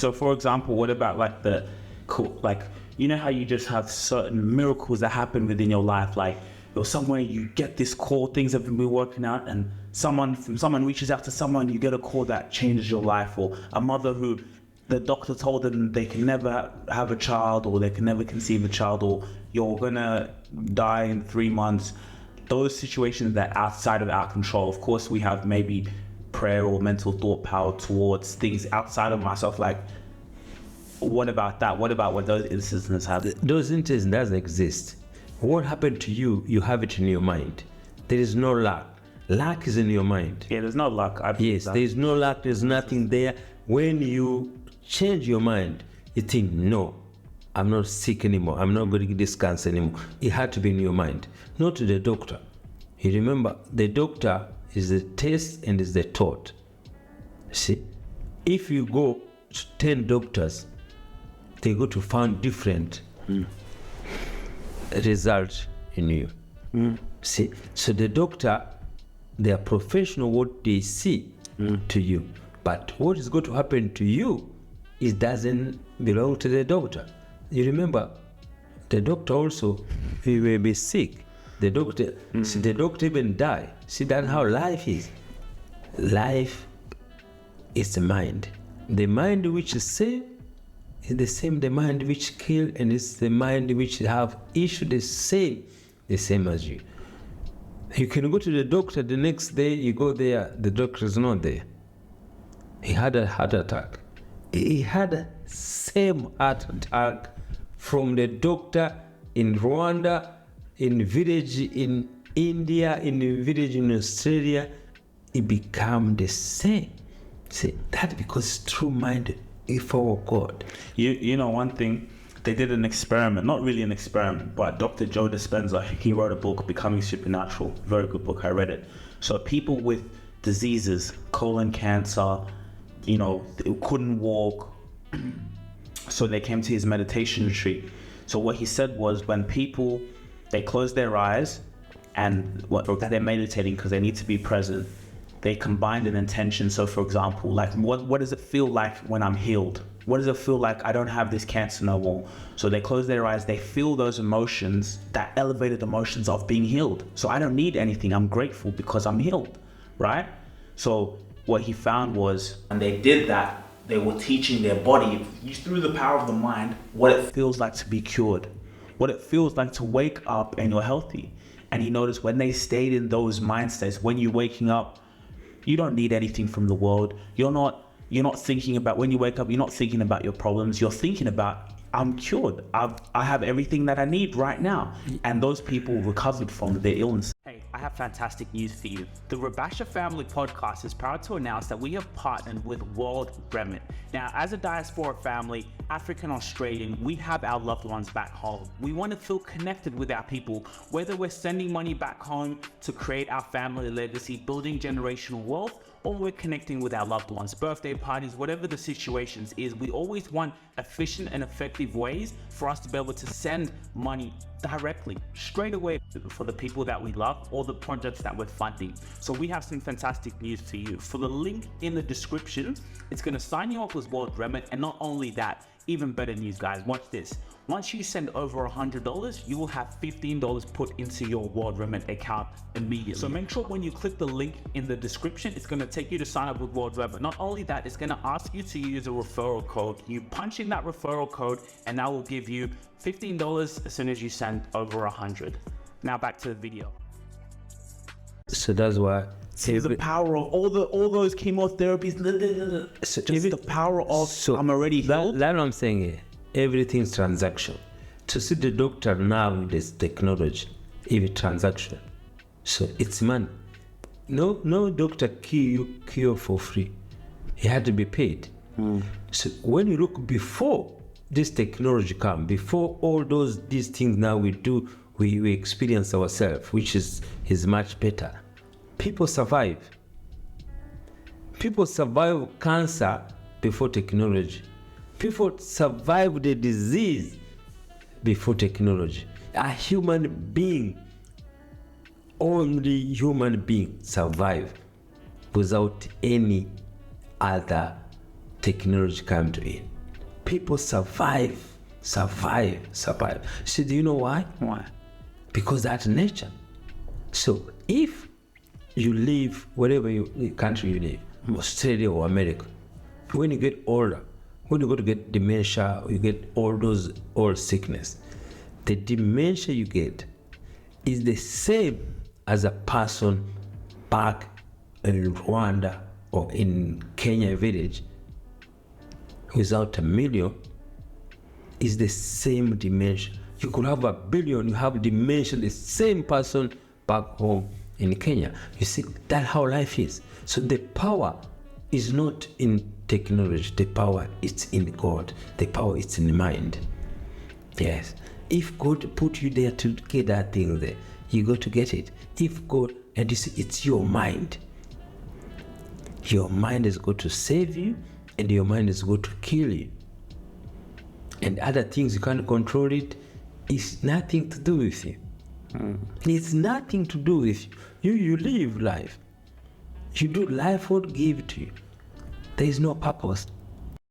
So for example, what about like the cool, like, you know how you just have certain miracles that happen within your life, like or somewhere you get this call, things have been working out, and someone reaches out to someone, you get a call that changes your life, or a mother who the doctor told them they can never have a child, or they can never conceive a child, or you're gonna die in 3 months. Those situations that are outside of our control. Of course, we have maybe prayer or mental thought power towards things outside of myself. Like, what about that? What about when those instances happen? Those instances doesn't exist. What happened to you, you have it in your mind. There is no luck. Luck is in your mind. Yeah, there's no luck. Yes, there is no luck, there's nothing there. When you change your mind, you think, no, I'm not sick anymore. I'm not going to get this cancer anymore. It had to be in your mind, not to the doctor. You remember, the doctor is the test and is the thought. See, if you go to 10 doctors, they go to find different result in you. See, so the doctor, they are professional what they see to you, but what is going to happen to you, it doesn't belong to the doctor. You remember, the doctor also, he will be sick. The doctor, see, the doctor even die. See, that's how life is. Life is the mind. The mind which is safe is the same, the mind which kill, and it's the mind which have issue the same as you. You can go to the doctor, the next day you go there, the doctor is not there. He had a heart attack. He had a same heart attack from the doctor in Rwanda, in village in India, in a village in Australia. It became the same. See, that because true mind is for God. You know, one thing, they did an experiment, not really an experiment, but Dr. Joe Dispenza, he wrote a book, Becoming Supernatural, very good book, I read it. So people with diseases, colon cancer, you know, they couldn't walk, so they came to his meditation retreat. So what he said was, when people, they close their eyes and they're meditating because they need to be present, they combined an intention. So for example, like what does it feel like when I'm healed? What does it feel like I don't have this cancer no more? So they close their eyes, they feel those emotions, that elevated emotions of being healed. So I don't need anything, I'm grateful because I'm healed, right? So what he found was, when they did that, they were teaching their body, through the power of the mind, what it feels like to be cured, what it feels like to wake up and you're healthy. And he noticed when they stayed in those mind states, when you're waking up, you don't need anything from the world. You're not thinking about, when you wake up, you're not thinking about your problems. You're thinking about, I'm cured. I have everything that I need right now. And those people recovered from their illness. Hey, I have fantastic news for you. The Rubasha Family podcast is proud to announce that we have partnered with WorldRemit. Now, as a diaspora family, African Australian, we have our loved ones back home. We want to feel connected with our people, whether we're sending money back home to create our family legacy, building generational wealth, or we're connecting with our loved ones, birthday parties, whatever the situations is. We always want efficient and effective ways for us to be able to send money directly, straight away, for the people that we love or the projects that we're funding. So we have some fantastic news for you. For the link in the description, it's going to sign you up with WorldRemit. And not only that, even better news, guys, watch this. Once you send over $100, you will have $15 put into your WorldRemit account immediately. So make sure when you click the link in the description, it's going to take you to sign up with WorldRemit. Not only that, it's going to ask you to use a referral code. You punch in that referral code and that will give you $15 as soon as you send over 100. Now back to the video. So that's why. See the power of all those chemotherapies. So just the power of, so I'm already healed. That's what I'm saying here. Everything's transaction. To see the doctor now with this technology, even transaction. So it's money. No doctor cure for free. He had to be paid. So when you look before this technology come, before all these things now we do, we experience ourselves, which is much better. People survive. People survive cancer before technology. People survive the disease before technology. A human being, only human being survive without any other technology come to it. people survive. So do you know why? Why? Because that's nature. So if you live wherever country you live, Australia or America, when you get older, when you go to get dementia, you get all those old sickness, the dementia you get is the same as a person back in Rwanda or in Kenya village without $1 million. Is the same dementia. You could have $1 billion, you have dementia, the same person back home in Kenya. You see, that's how life is. So the power is not in technology, the power is in God, the power is in the mind. Yes. If God put you there to get that thing there, you go to get it. If God, and you see, it's your mind. Your mind is going to save you, and your mind is going to kill you. And other things you can't control it. It's nothing to do with you. It's nothing to do with you. You live life. You do life what give to you. There is no purpose.